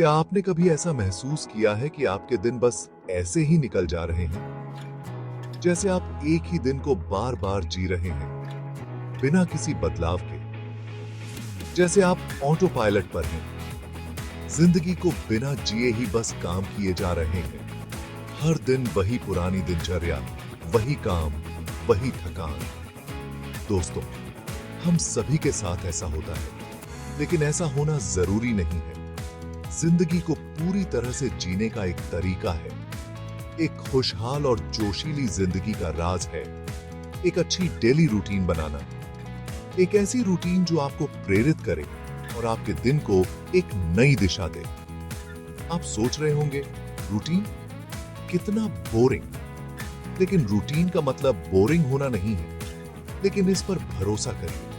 क्या आपने कभी ऐसा महसूस किया है कि आपके दिन बस ऐसे ही निकल जा रहे हैं, जैसे आप एक ही दिन को बार बार जी रहे हैं, बिना किसी बदलाव के? जैसे आप ऑटो पायलट पर हैं, जिंदगी को बिना जिए ही बस काम किए जा रहे हैं। हर दिन वही पुरानी दिनचर्या, वही काम, वही थकान। दोस्तों, हम सभी के साथ ऐसा होता है, लेकिन ऐसा होना जरूरी नहीं है। जिंदगी को पूरी तरह से जीने का एक तरीका है। एक खुशहाल और जोशीली जिंदगी का राज है एक अच्छी डेली रूटीन बनाना। एक ऐसी रूटीन जो आपको प्रेरित करे और आपके दिन को एक नई दिशा दे। आप सोच रहे होंगे, रूटीन कितना बोरिंग। लेकिन रूटीन का मतलब बोरिंग होना नहीं है। लेकिन इस पर भरोसा करिए।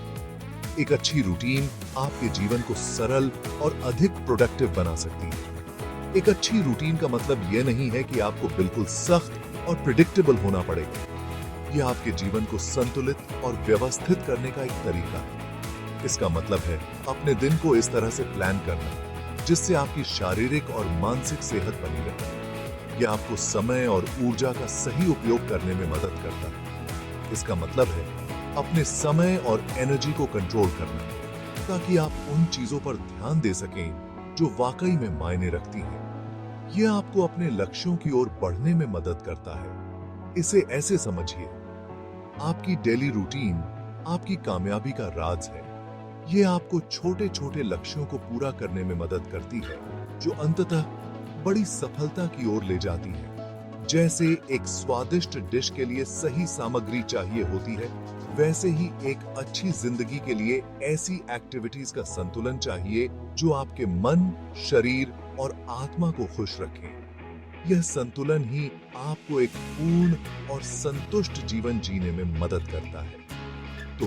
एक अच्छी रूटीन आपके जीवन को सरल और अधिक प्रोडक्टिव बना सकती है। एक अच्छी रूटीन का मतलब यह नहीं है कि आपको बिल्कुल सख्त और प्रिडिक्टेबल होना पड़ेगा। यह आपके जीवन को संतुलित और व्यवस्थित करने का एक तरीका है। इसका मतलब है अपने दिन को इस तरह से प्लान करना जिससे आपकी शारीरिक और मानसिक सेहत बनी रहे। यह आपको समय और ऊर्जा का सही उपयोग करने में मदद करता है। इसका मतलब है अपने समय और एनर्जी को कंट्रोल करना, ताकि आप उन चीजों पर ध्यान दे सकें जो वाकई में मायने रखती हैं। यह आपको अपने लक्ष्यों की ओर बढ़ने में मदद करता है। इसे ऐसे समझिए, आपकी डेली रूटीन आपकी कामयाबी का राज है। यह आपको छोटे छोटे लक्ष्यों को पूरा करने में मदद करती है, जो अंततः बड़ी सफलता की ओर ले जाती है। जैसे एक स्वादिष्ट डिश के लिए सही सामग्री चाहिए होती है, वैसे ही एक अच्छी जिंदगी के लिए ऐसी एक्टिविटीज का संतुलन चाहिए जो आपके मन, शरीर और आत्मा को खुश रखें। यह संतुलन ही आपको एक पूर्ण और संतुष्ट जीवन जीने में मदद करता है। तो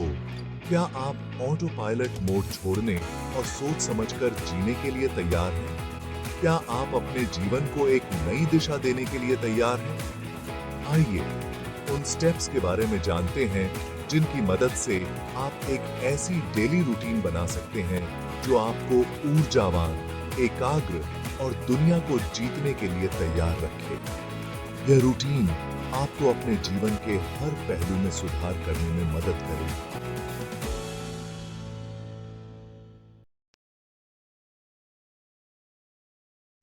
क्या आप ऑटो पायलट मोड छोड़ने और सोच समझकर जीने के लिए तैयार हैं? क्या आप अपने जीवन को एक नई दिशा देने के लिए तैयार हैं? आइए उन स्टेप्स के बारे में जानते हैं जिनकी मदद से आप एक ऐसी डेली रूटीन बना सकते हैं जो आपको ऊर्जावान, एकाग्र और दुनिया को जीतने के लिए तैयार रखे। यह रूटीन आपको अपने जीवन के हर पहलू में सुधार करने में मदद करेगी।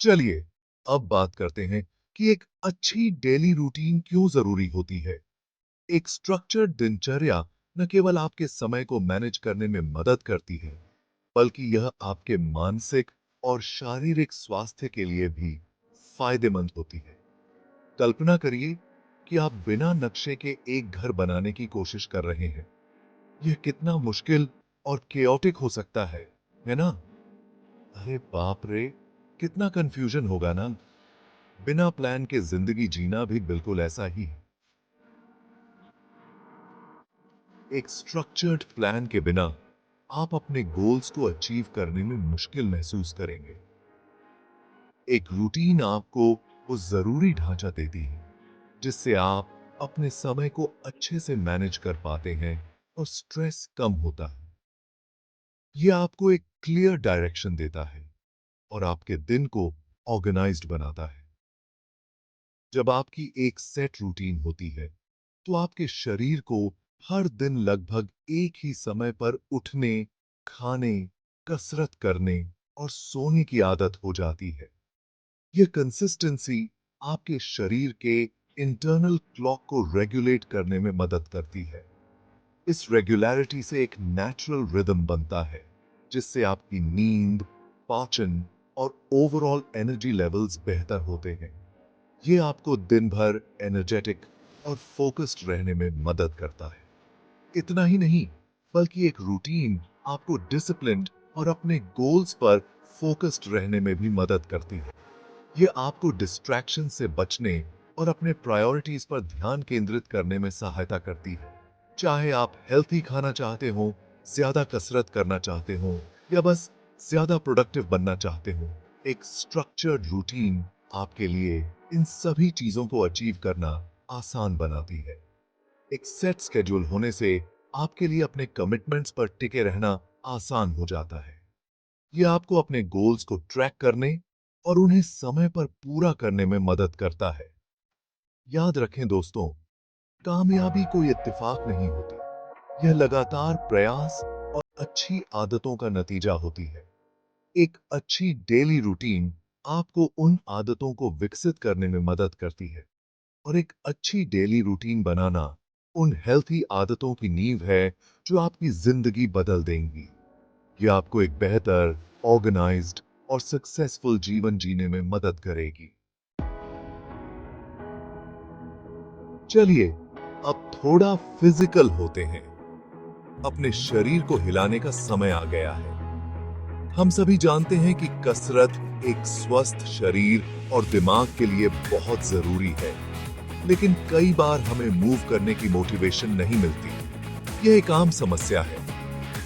चलिए अब बात करते हैं कि एक अच्छी डेली रूटीन क्यों जरूरी होती है। एक स्ट्रक्चर्ड दिनचर्या न केवल आपके समय को मैनेज करने में मदद करती है, बल्कि यह आपके मानसिक और शारीरिक स्वास्थ्य के लिए भी फायदेमंद होती है। कल्पना करिए कि आप बिना नक्शे के एक घर बनाने की कोशिश कर रहे हैं। यह कितना मुश्किल और केओटिक हो सकता है ना? अरे बाप रे, कितना कंफ्यूजन होगा ना। बिना प्लान के जिंदगी जीना भी बिल्कुल ऐसा ही है। एक स्ट्रक्चर्ड प्लान के बिना आप अपने गोल्स को अचीव करने में मुश्किल महसूस करेंगे। एक रूटीन आपको वो जरूरी ढांचा देती है जिससे आप अपने समय को अच्छे से मैनेज कर पाते हैं और स्ट्रेस कम होता है। यह आपको एक क्लियर डायरेक्शन देता है और आपके दिन को ऑर्गेनाइज्ड बनाता है। जब आपकी एक सेट रूटीन होती है, तो आपके शरीर को हर दिन लगभग एक ही समय पर उठने, खाने, कसरत करने और सोने की आदत हो जाती है। यह कंसिस्टेंसी आपके शरीर के इंटरनल क्लॉक को रेगुलेट करने में मदद करती है। इस रेगुलरिटी से एक नेचुरल रिदम बनता है, जिससे आपकी नींद, पाचन और ओवरऑल एनर्जी लेवल्स बेहतर होते हैं। ये आपको दिन भर एनर्जेटिक और फोकस्ड रहने में मदद करता है। इतना ही नहीं, बल्कि एक रूटीन आपको डिसिप्लिन्ड और अपने गोल्स पर फोकस्ड रहने में भी मदद करती है। ये आपको डिस्ट्रैक्शन से बचने और अपने प्रायोरिटीज पर ध्यान केंद्रित करने में सहायता करती है। चाहे आप हेल्थी खाना चाहते हो, ज्यादा कसरत करना चाहते हो या बस ज्यादा प्रोडक्टिव बनना चाहते हो, एक स्ट्रक्चर्ड रूटीन आपके लिए इन सभी चीजों को अचीव करना आसान बनाती है। एक सेट स्केड्यूल होने से आपके लिए अपने कमिटमेंट्स पर टिके रहना आसान हो जाता है। यह आपको अपने गोल्स को ट्रैक करने और उन्हें समय पर पूरा करने में मदद करता है। याद रखें दोस्तों, कामयाबी कोई इत्तेफाक नहीं होती। यह लगातार प्रयास और अच्छी आदतों का नतीजा होती है। एक अच्छी डेली रूटीन आपको उन आदतों को विकसित करने में मदद करती है, और एक अच्छी डेली रूटीन बनाना उन हेल्थी आदतों की नींव है जो आपकी जिंदगी बदल देंगी। ये आपको एक बेहतर, ऑर्गेनाइज्ड और सक्सेसफुल जीवन जीने में मदद करेगी। चलिए अब थोड़ा फिजिकल होते हैं। अपने शरीर को हिलाने का समय आ गया है। हम सभी जानते हैं कि कसरत एक स्वस्थ शरीर और दिमाग के लिए बहुत जरूरी है, लेकिन कई बार हमें मूव करने की मोटिवेशन नहीं मिलती। यह एक आम समस्या है,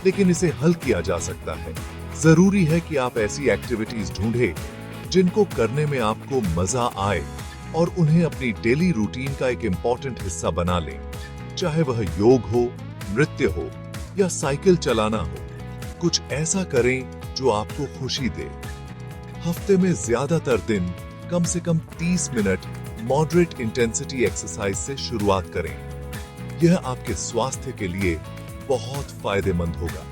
लेकिन इसे हल किया जा सकता है। जरूरी है कि आप ऐसी एक्टिविटीज ढूंढें जिनको करने में आपको मजा आए और उन्हें अपनी डेली रूटीन का एक इंपॉर्टेंट हिस्सा बना लें। चाहे वह योग हो, नृत्य हो या साइकिल चलाना हो, कुछ ऐसा करें जो आपको खुशी दे। हफ्ते में ज्यादातर दिन कम से कम 30 मिनट मॉडरेट इंटेंसिटी एक्सरसाइज से शुरुआत करें। यह आपके स्वास्थ्य के लिए बहुत फायदेमंद होगा।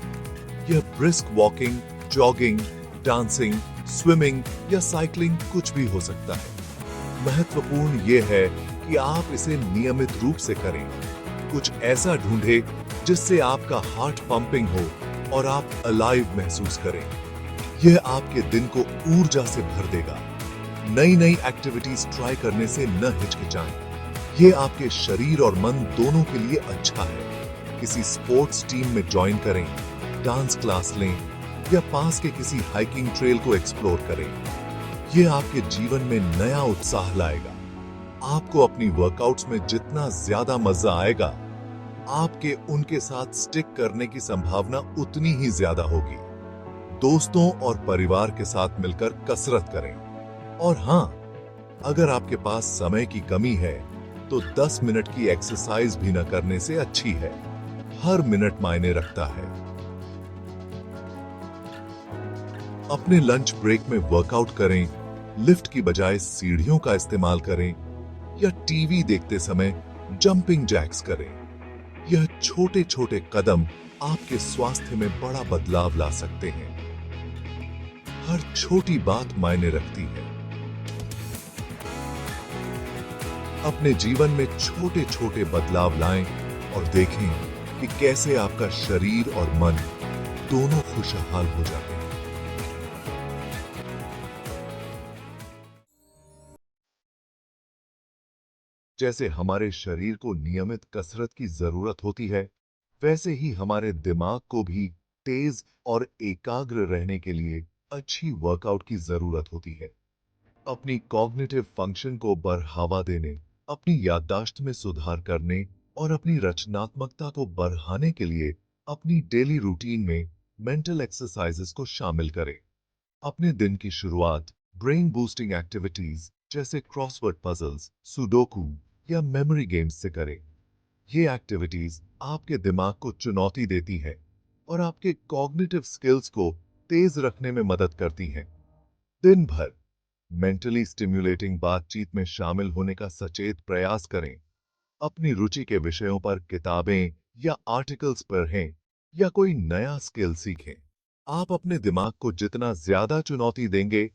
यह brisk walking, jogging, dancing, swimming या साइकिलिंग कुछ भी हो सकता है। महत्वपूर्ण यह है कि आप इसे नियमित रूप से करें। कुछ ऐसा ढूंढें जिससे आपका हार्ट पंपिंग हो और आप अलाइव महसूस करें। यह आपके दिन को ऊर्जा से भर देगा। नई नई एक्टिविटीज ट्राई करने से न हिचकिचाएं। यह आपके शरीर और मन दोनों के लिए अच्छा है। किसी स्पोर्ट्स टीम में ज्वाइन करें, डांस क्लास लें या पास के किसी हाइकिंग ट्रेल को एक्सप्लोर करें। यह आपके जीवन में नया उत्साह लाएगा। आपको अपनी वर्कआउट्स में जितना ज्यादा मजा आएगा, आपके उनके साथ स्टिक करने की संभावना उतनी ही ज्यादा होगी। दोस्तों और परिवार के साथ मिलकर कसरत करें। और हां, अगर आपके पास समय की कमी है तो 10 मिनट की एक्सरसाइज भी न करने से अच्छी है। हर मिनट मायने रखता है। अपने लंच ब्रेक में वर्कआउट करें, लिफ्ट की बजाय सीढ़ियों का इस्तेमाल करें या टीवी देखते समय जंपिंग जैक्स करें। यह छोटे छोटे कदम आपके स्वास्थ्य में बड़ा बदलाव ला सकते हैं। हर छोटी बात मायने रखती है। अपने जीवन में छोटे छोटे बदलाव लाएं और देखें कि कैसे आपका शरीर और मन दोनों खुशहाल हो जाते हैं। जैसे हमारे शरीर को नियमित कसरत की जरूरत होती है, वैसे ही हमारे दिमाग को भी तेज और एकाग्र रहने के लिए अच्छी वर्कआउट की जरूरत होती है। अपनी कॉग्निटिव फंक्शन को बढ़ावा देने, अपनी याददाश्त में सुधार करने और अपनी रचनात्मकता को बढ़ाने के लिए अपनी डेली रूटीन में मेंटल एक्सरसाइजेस को शामिल करें। अपने दिन की शुरुआत ब्रेन बूस्टिंग एक्टिविटीज जैसे क्रॉसवर्ड पजल्स, सुडोकू या मेमोरी गेम्स से करें। ये एक्टिविटीज आपके दिमाग को चुनौती देती है और आपके कॉग्निटिव स्किल्स को तेज रखने में मदद करती हैं। दिन भर मेंटली स्टिम्युलेटिंग बातचीत में शामिल होने का सचेत प्रयास करें। अपनी रुचि के विषयों पर किताबें या आर्टिकल्स पढ़ें या कोई नया स्किल सीखें। आप अपने दिमाग को जितना ज्यादा चुनौती देंगे,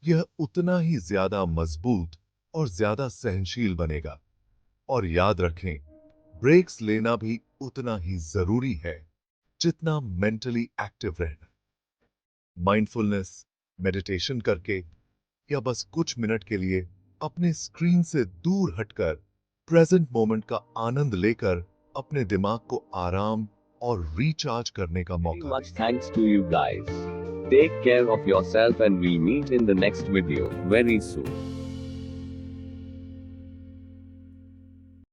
यह उतना ही ज्यादा मजबूत और ज्यादा सहनशील बनेगा। और याद रखें, ब्रेक्स लेना भी उतना ही जरूरी है जितना मेंटली एक्टिव रहना। माइंडफुलनेस, मेडिटेशन करके या बस कुछ मिनट के लिए अपने स्क्रीन से दूर हटकर प्रेजेंट मोमेंट का आनंद लेकर अपने दिमाग को आराम और रिचार्ज करने का Very मौका much दें। thanks to you guys. Take care of yourself and we'll meet in the next video very soon.